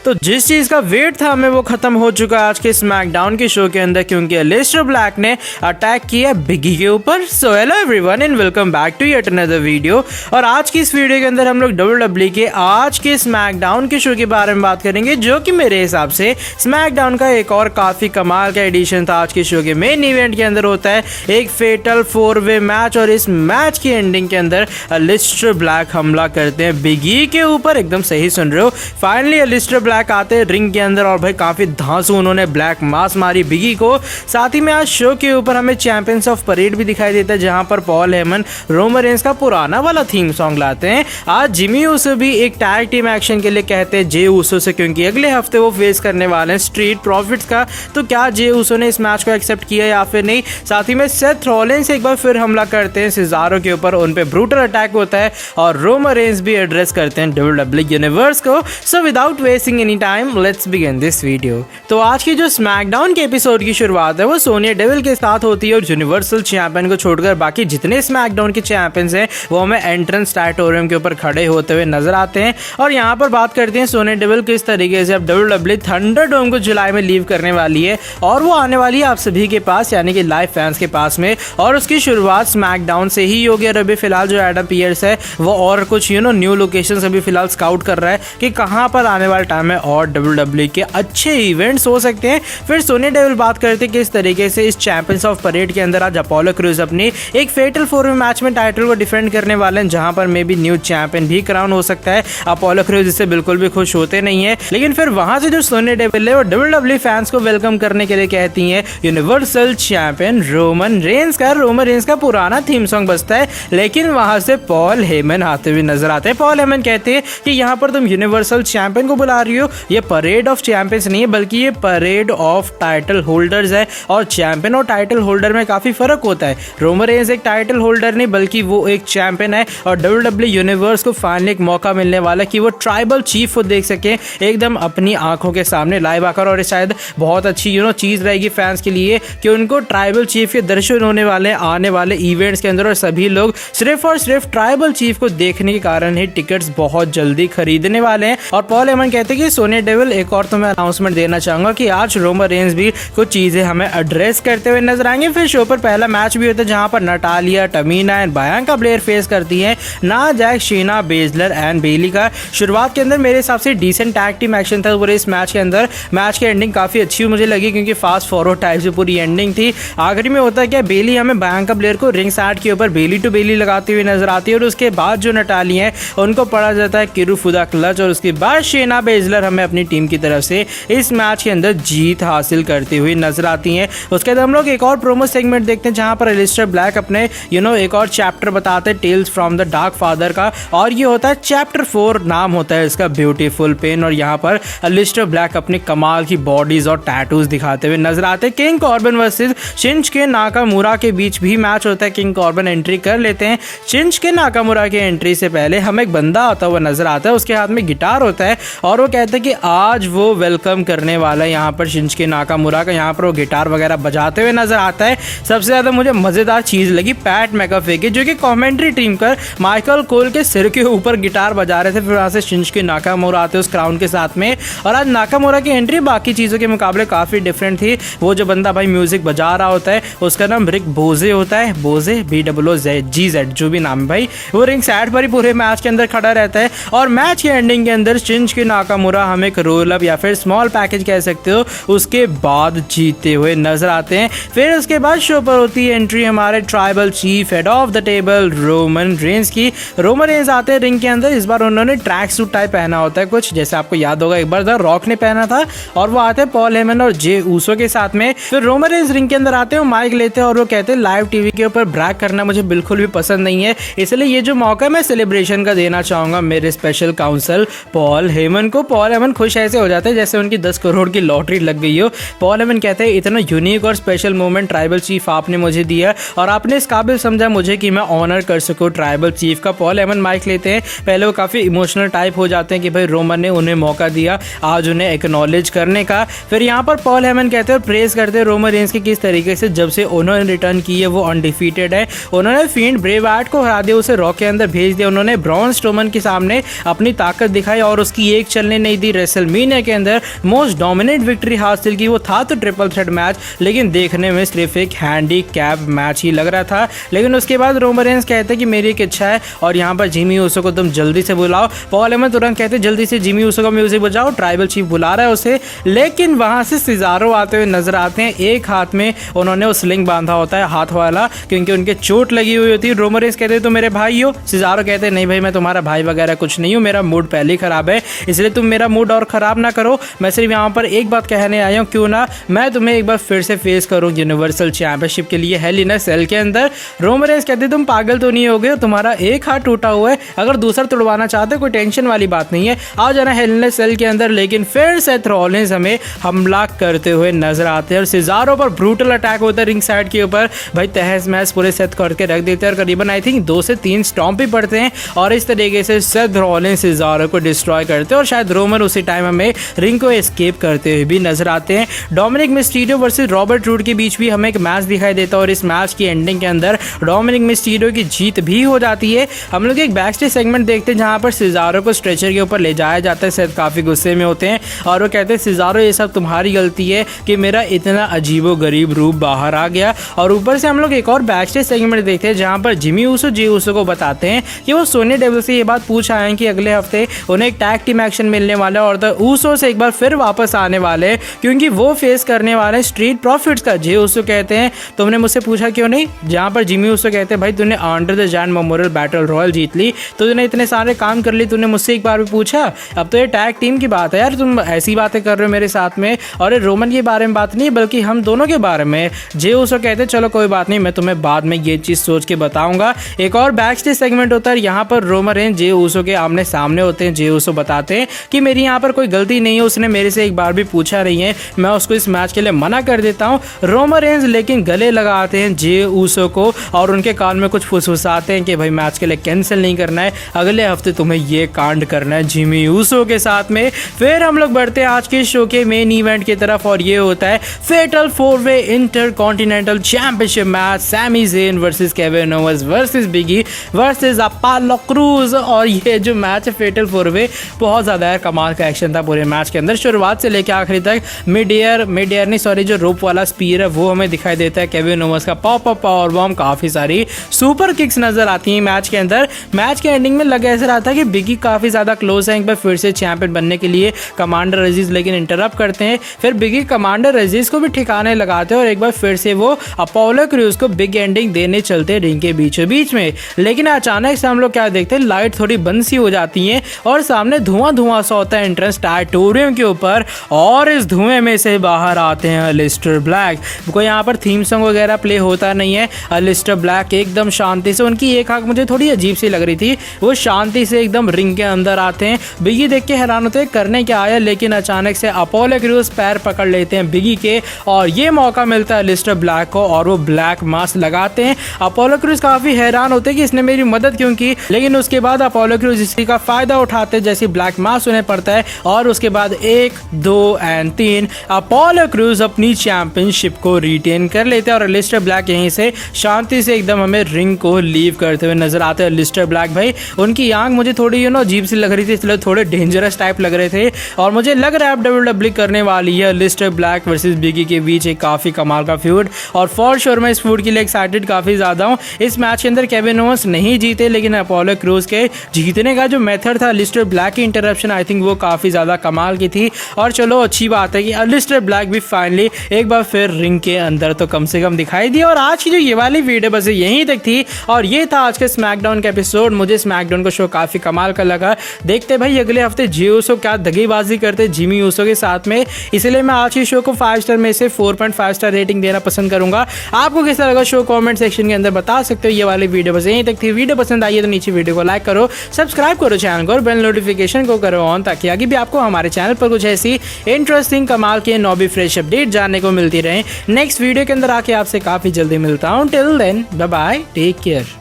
तो जिस चीज का वेट था हमें वो खत्म हो चुका है आज के स्मैकडाउन के शो के अंदर, क्योंकि एलिस्टर ब्लैक ने अटैक किया बिगी के ऊपर। So hello everyone and welcome back to yet another video. और आज की इस वीडियो के अंदर हम लोग WWE के आज के स्मैकडाउन के शो के बारे में बात करेंगे, जो कि मेरे हिसाब से स्मैकडाउन का एक और काफी कमाल का एडिशन था। आज के शो के मेन इवेंट के अंदर होता है एक फेटल 4-वे मैच, और इस मैच की एंडिंग के अंदर एलिस्टर ब्लैक हमला करते हैं बिगी के ऊपर। एकदम सही सुन रहे हो, फाइनली एलिस्टर ब्लैक आते हैं रिंग के अंदर और भाई काफी धांसू उन्होंने ब्लैक मास मारी बिगी को। साथ ही में आज शो के ऊपर हमें चैंपियंस ऑफ परेड भी दिखाई देता है, जहां पर पॉल हेमन रोमन रेंस का पुराना वाला थीम सॉन्ग लाते हैं। आज जिमी ऊसो भी एक टैग टीम एक्शन के लिए कहते हैं जे ऊसो से, क्योंकि अगले हफ्ते वो फेस करने वाले हैं स्ट्रीट प्रॉफिट्स का। तो क्या जे ऊसो ने इस मैच को एक्सेप्ट किया या फिर नहीं। साथ ही में सेथ रॉलिंस एक बार फिर हमला करते हैं सिजारो के ऊपर, उन पे ब्रूटल अटैक होता है और रोमन रेंस भी एड्रेस करते हैं WWE यूनिवर्स को। So without wasting any time let's begin this video. तो आज की जो स्मैकडाउन के एपिसोड की शुरुआत है वो सोनिया डेविल के साथ होती है, और यूनिवर्सल चैंपियन को छोड़कर बाकी जितने स्मैकडाउन के चैंपियंस हैं वो हमें एंट्रेंस टैटोरियम के ऊपर खड़े होते हुए नजर आते हैं। और यहाँ पर बात करते हैं सोनिया डेविल किस तरीके से अब WWE थंडरडोम को जुलाई में लीव करने वाली है, और वो आने वाली है आप सभी के पास, यानी कि लाइव फैंस के पास में। और उसकी शुरुआत स्मैकडाउन से ही होगी। और अभी फिलहाल जो एडम पियर्स है वो और कुछ न्यू लोकेशंस अभी फिलहाल स्काउट कर रहा है कि कहाँ पर आने वाले टाइम में और WWE के अच्छे इवेंट्स हो सकते हैं। फिर सोनिया डेविल बात करते हैं किस तरीके से इस चैंपियंस ऑफ परेड के अंदर आज अपोलो क्रूज अपनी एक फेटल 4-वे मैच में टाइटल को डिफेंड करने वाले हैं, जहां पर मे बी न्यू चैंपियन भी क्राउन हो सकता है। अपोलो क्रूज इससे बिल्कुल भी खुश होते नहीं है, लेकिन फिर वहां से जो सोनिया डेविल है वो WWE फैंस को वेलकम करने के लिए कहती है यूनिवर्सल चैंपियन रोमन रेंस का पुराना थीम सॉन्ग बजता है, लेकिन वहां से पॉल हेमन आते हुए नजर आते हैं। पॉल हेमन कहते हैं कि यहाँ पर तुम यूनिवर्सल चैंपियन को बुला रही हो, ये परेड ऑफ चैंपियंस नहीं है बल्कि ये परेड ऑफ टाइटल होल्डर्स है, और चैंपियन और टाइटल होल्डर में काफी फर्क होता है। रोमन रेंस एक टाइटल होल्डर नहीं बल्कि वो एक चैंपियन है, और WWE यूनिवर्स को फाइनली एक मौका मिलने वाला कि वो ट्राइबल चीफ को देख सके एकदम अपनी आंखों के सामने लाइव आकर। और शायद बहुत अच्छी चीज रहेगी फैंस के लिए कि उनको ट्राइबल चीफ के दर्शन होने वाले आने वाले इवेंट्स के अंदर, और सभी लोग सिर्फ और सिर्फ ट्राइबल चीफ को देखने के कारण ही टिकट्स बहुत जल्दी खरीदने वाले हैं। और पॉल हेमन कहते हैं कि सोनिया डेविल एक और तुम्हें अनाउंसमेंट देना चाहूंगा कि आज रोमन रेंस भी कुछ चीजें हमें एड्रेस करते हुए नजर आएंगे। फिर शो पर पहला मैच भी होता है, जहां पर नटालिया, टमीना एंड बायांका ब्लेयर फेस करती है ना जैक, शीना बेजलर एंड बेली का। शुरुआत के अंदर मेरे हिसाब से डिसेंट टैग टीम एक्शन था पूरे इस मैच के अंदर। मैच की एंडिंग काफी अच्छी मुझे लगी, क्योंकि फास्ट फॉरवर्ड टाइप से पूरी एंडिंग थी। आखिरी में होता है क्या, बेली हमें बायांका ब्लेयर को रिंग साइड के ऊपर बेली टू बेली लगाती हुई नजर आती है, और उसके बाद जो नटाली है उनको पड़ा जाता है किरुफुदा क्लच, और उसके बाद शेना बेजलर हमें अपनी टीम की तरफ से इस मैच के अंदर जीत हासिल करती हुई नजर आती हैं। उसके बाद हम लोग एक और प्रोमो सेगमेंट देखते हैं, जहां पर एलिस्टर ब्लैक अपने एक और चैप्टर बताते हैं tales from the dark father का, और ये होता है चैप्टर 4 नाम होता है इसका, ब्यूटीफुल पेन। और यहाँ पर एलिस्टर ब्लैक अपनी कमाल की बॉडीज और टैटूज दिखाते हुए नजर आते हैं। किंग कॉर्बिन वर्सेस शिंजुके नाकामुरा के बीच भी मैच होता है। किंग कॉर्बिन एंट्री कर लेते हैं। शिंजुके नाकामुरा की एंट्री से पहले हमें एक बंदा आता हुआ नजर आता है, उसके हाथ में गिटार होता है, और वो कहते हैं कि आज वो वेलकम करने वाला है यहाँ पर शिंजुके नाकामुरा का। यहाँ पर वो गिटार वगैरह बजाते हुए नजर आता है। सबसे ज्यादा मुझे मजेदार चीज लगी पैट मैकाफे की, जो कि कमेंट्री टीम कर माइकल कोल के सिर के ऊपर गिटार बजा रहे थे। फिर वहां से शिंजुके नाकामुरा आते उस क्राउन के साथ में, और आज नाकामुरा की एंट्री बाकी चीजों के मुकाबले काफी डिफरेंट थी। वो जो बंदा भाई म्यूजिक बजा रहा होता है उसका नाम रिक बोजे होता है, बोजे BOOZGZ जो भी नाम है भाई। वो रिंग साइड पर ही पूरे मैच के अंदर खड़ा रहता है, और मैच के एंडिंग के अंदर शिंजुके नाकामुरा हमें एक रोल अप या फिर स्मॉल पैकेज कह सकते हो उसके बाद जीते हुए नजर आते हैं। फिर उसके बाद शो पर होती है एंट्री हमारे tribal chief head of the table Roman Reigns की। रोमन रेंस आते हैं रिंग के अंदर। इस बार उन्होंने ट्रैक सूट टाइप पहना होता है कुछ, जैसे आपको याद होगा एक बार द रॉक ने पहना था, और वो आते हैं पॉल हेमन और जे ऊसो के साथ में। फिर रोमन रेंस रिंग के अंदर आते हैं, माइक लेते हैं और वो कहते हैं लाइव टीवी के ऊपर ब्रैग करना मुझे बिल्कुल भी पसंद नहीं है, इसलिए ये जो मौका मैं सेलिब्रेशन का देना चाहूंगा मेरे स्पेशल काउंसिल पॉल हेमन को। पॉल हेमन खुश ऐसे हो जाते हैं जैसे उनकी 10 करोड़ की लॉटरी लग गई हो। पॉल हेमन कहते हैं इतना यूनिक और स्पेशल मोमेंट ट्राइबल चीफ आपने मुझे दिया, और आपने इस काबिल समझा मुझे कि मैं ऑनर कर सकूं ट्राइबल चीफ का। पॉल हेमन माइक लेते हैं, पहले वो काफी इमोशनल टाइप हो जाते हैं कि भाई रोमन ने उन्हें मौका दिया आज उन्हें एक्नॉलेज करने का। फिर यहाँ पर पॉल हेमन कहते हैं प्रेज करते हैं रोमन रेंस की किस तरीके से जब से उन्होंने रिटर्न की है वो अनडिफीटेड है। उन्होंने फिएंड ब्रे वाइट को हरा दिया, उसे रॉ के अंदर भेज दिया, उन्होंने ब्रॉन स्ट्रोमन के सामने अपनी ताकत दिखाई और उसकी एक चलने नहीं नहीं दी, रेसलमेनिया के अंदर मोस्ट डोमिनेट विक्ट्री हासिल की। वो था तो ट्रिपल थ्रेट मैच, लेकिन देखने में सिर्फ एक हैंडीकैप मैच ही लग रहा था। लेकिन उसके बाद रोमन रेंस कहते कि मेरी एक इच्छा है और यहाँ पर जिमी ऊसो को तुम जल्दी से बुलाओ। पॉल हेमन तुरंत कहते जल्दी से जिमी ऊसो का म्यूजिक बजाओ, ट्राइबल चीफ बुला रहा है उसे। लेकिन वहां से सिजारो आते हुए नजर आते हैं, एक हाथ में उन्होंने वो स्लिंग बांधा होता है, हाथ वाला, क्योंकि उनके चोट लगी हुई होती है। रोमन रेंस कहते तो मेरे भाई हो, सिजारो कहते नहीं भाई मैं तुम्हारा भाई वगैरह कुछ नहीं हूँ, मेरा मूड पहले ही खराब है, इसलिए तुम मेरा मूड और खराब ना करो। मैं सिर्फ यहाँ पर एक बात कहने आया हूँ, क्यों ना मैं तुम्हें एक बार फिर से फेस करूँ यूनिवर्सल चैंपियनशिप के लिए हेल इन अ सेल के अंदर। रोमन रेंस कहते तुम पागल तो नहीं हो गए, तुम्हारा एक हाथ टूटा हुआ है, अगर दूसरा तुड़वाना चाहते कोई टेंशन वाली बात नहीं है, आ जाना हेल इन अ सेल के अंदर। लेकिन फिर सेथ रॉलिंस हमें हमला करते हुए नजर आते हैं और सिजारो पर ब्रूटल अटैक होता है रिंग साइड के ऊपर। भाई तहस महस पूरे सेथ करके रख देते हैं और करीबन आई थिंक 2 से 3 स्टॉम्प भी पड़ते हैं और इस तरीके से सेथ रॉलिंस सिजारो को डिस्ट्रॉय करते हैं और शायद रोमन उसी टाइम हमें रिंग को एस्केप करते हुए भी नजर आते हैं। Dominik Mysterio versus Robert Roode के बीच भी हमें एक मैच दिखाई देता है और इस मैच की एंडिंग के अंदर डोमिनिक मिस्टीरियो की जीत भी हो जाती है। हम लोग एक बैक स्टेज सेगमेंट देखते हैं जहां पर सिजारो को स्ट्रेचर के ऊपर ले जाया जाता है। सेथ काफी गुस्से में होते हैं और वो कहते हैं सिजारो ये सब तुम्हारी गलती है कि मेरा इतना अजीबो गरीब रूप बाहर आ गया। और ऊपर से हम लोग एक और बैक स्टेज सेगमेंट देखते हैं जहां पर जिमी ऊसो जे ऊसो को बताते हैं कि वो सोनिया डेविल से ये बात पूछ आए हैं कि अगले हफ्ते उन्हें एक टैग टीम एक्शन मिलने वाला है और द ऊसो से एक बार फिर वापस आने वाले हैं क्योंकि वो फेस करने वाले स्ट्रीट प्रॉफिट्स का। जे ऊसो कहते हैं तुमने मुझसे पूछा क्यों नहीं, जहां पर जिमी ऊसो कहते हैं भाई तूने Andre the giant memorial battle royal जीत ली, तो तूने इतने सारे काम कर ली, तूने मुझसे एक बार भी पूछा। अब तो ये टैग टीम की बात है यार, तुम ऐसी बातें कर रहे हो मेरे साथ में, और रोमन के बारे में बात नहीं बल्कि हम दोनों के बारे में। जे ऊसो कहते हैं चलो कोई बात नहीं, मैं तुम्हें बाद में ये चीज सोच के बताऊंगा। एक और बैक स्टेज सेगमेंट होता है, यहाँ पर रोमन रेंस जे ऊसो के आमने सामने होते हैं। जे ऊसो बताते हैं कि मेरी यहाँ पर कोई गलती नहीं है, उसने मेरे से एक बार भी पूछा नहीं है, मैं उसको इस मैच के लिए मना कर देता हूँ। रोमन रेंस लेकिन गले लगाते हैं जे ऊसो को और उनके कान में कुछ फुसफुसाते हैं कि भाई मैच के लिए कैंसिल नहीं करना है, अगले हफ्ते तुम्हें ये कांड करना है जिमी ऊसो के साथ में। फिर हम लोग बढ़ते हैं आज के शो के मेन इवेंट की तरफ और ये होता है फेटल 4-वे intercontinental championship match, Sami Zayn versus Kevin Owens versus Big E versus Apollo Crews. और ये जो मैच है फेटल 4-वे, बहुत ज़्यादा कमाल का एक्शन था पूरे मैच के अंदर, शुरुआत से लेकर आखिरी तक। मिड एयर नहीं सॉरी जो रोप वाला स्पीयर है वो हमें दिखाई देता है, केविन ओवेंस का पॉप अप पावर बॉम्ब, काफ़ी सारी सुपर किक्स नजर आती हैं मैच के अंदर। मैच के एंडिंग में लग ऐसा रहा था कि बिगी काफ़ी ज़्यादा क्लोज है एक बार फिर से चैंपियन बनने के लिए कमांडर अजीज, लेकिन इंटरप्ट करते हैं। फिर बिगी कमांडर अजीज को भी ठिकाने लगाते हैं और एक बार फिर से वो अपोलो क्रूज को बिग एंडिंग देने चलते रिंग के बीचों बीच में। लेकिन अचानक से हम लोग क्या देखते हैं, लाइट थोड़ी बंद सी हो जाती है और सामने धुआं धुआं सा होता है एंट्रेंस टाइटोरियम के ऊपर और इस धुएं में से बाहर आते हैं अलिस्टर ब्लैक। कोई यहाँ पर थीम सॉन्ग वगैरह प्ले होता नहीं है, अलिस्टर ब्लैक एकदम शांति से, उनकी एक आंख मुझे थोड़ी अजीब सी लग रही थी, वो शांति से एकदम रिंग के अंदर आते हैं। बिगी देख के हैरान होते हैं करने क्या आया, लेकिन अचानक से अपोलो क्रूज पैर पकड़ लेते हैं बिगी के और ये मौका मिलता है अलिस्टर ब्लैक को और वो ब्लैक मास्क लगाते हैं। अपोलो क्रूज काफी हैरान होते हैं कि इसने मेरी मदद क्यों की, लेकिन उसके बाद अपोलो क्रूज इसी का फायदा उठाते हैं जैसे ब्लैक मास्क उन्हें पड़ता है और उसके बाद 1, 2 और 3 अपोलो क्रूज अपनी चैंपियनशिप को रिटेन कर लेते हैं और अलिस्टर ब्लैक यहीं से शांति से एकदम हमें रिंग को लीव करते हुए नजर आते हैं। अलिस्टर ब्लैक भाई उनकी आंख मुझे थोड़ी अजीब सी लग रही थी, इसलिए थोड़े डेंजरस टाइप लग रहे थे और मुझे लग रहा है अब WWE करने वाली है अलिस्टर ब्लैक वर्सेस बिगी के बीच एक काफी कमाल का फ्यूड और फॉर श्योर मैं इस फ्यूड के लिए एक्साइटेड काफी ज्यादा हूँ। इस मैच के अंदर केविन ओवेंस नहीं जीते, लेकिन अपोलो क्रूज के जीतने का जो मेथड था अलिस्टर ब्लैक की इंटरप्शन आई थिंक वो काफी ज्यादा कमाल की थी। और चलो अच्छी बात है कि अलिस्टर ब्लैक भी फाइनली एक बार फिर रिंग के अंदर तो कम से कम दिखाई दिया। और आज की जो ये वाली वीडियो बस यहीं तक थी और ये था आज के स्मैकडाउन का एपिसोड। मुझे स्मैकडाउन का शो काफी कमाल का लगा, देखते भाई अगले हफ्ते जे ऊसो क्या दगेबाजी करते जिमी ऊसो के साथ में, इसलिए मैं आज की शो को 5 स्टार में से 4.5 स्टार रेटिंग देना पसंद करूंगा। आपको कैसा लगा शो कमेंट सेक्शन के अंदर बता सकते हो। ये वाली वीडियो बस यहीं तक थी, वीडियो पसंद आई है तो नीचे वीडियो को लाइक करो, सब्सक्राइब करो चैनल को और बेल नोटिफिकेशन को करो ऑन, ताकि आगे भी आपको हमारे चैनल पर कुछ ऐसी इंटरेस्टिंग कमाल के नॉबी फ्रेश अपडेट जानने को मिलती रहे। नेक्स्ट वीडियो के अंदर आके आपसे काफी जल्दी मिलता हूँ। Till then bye bye, take care.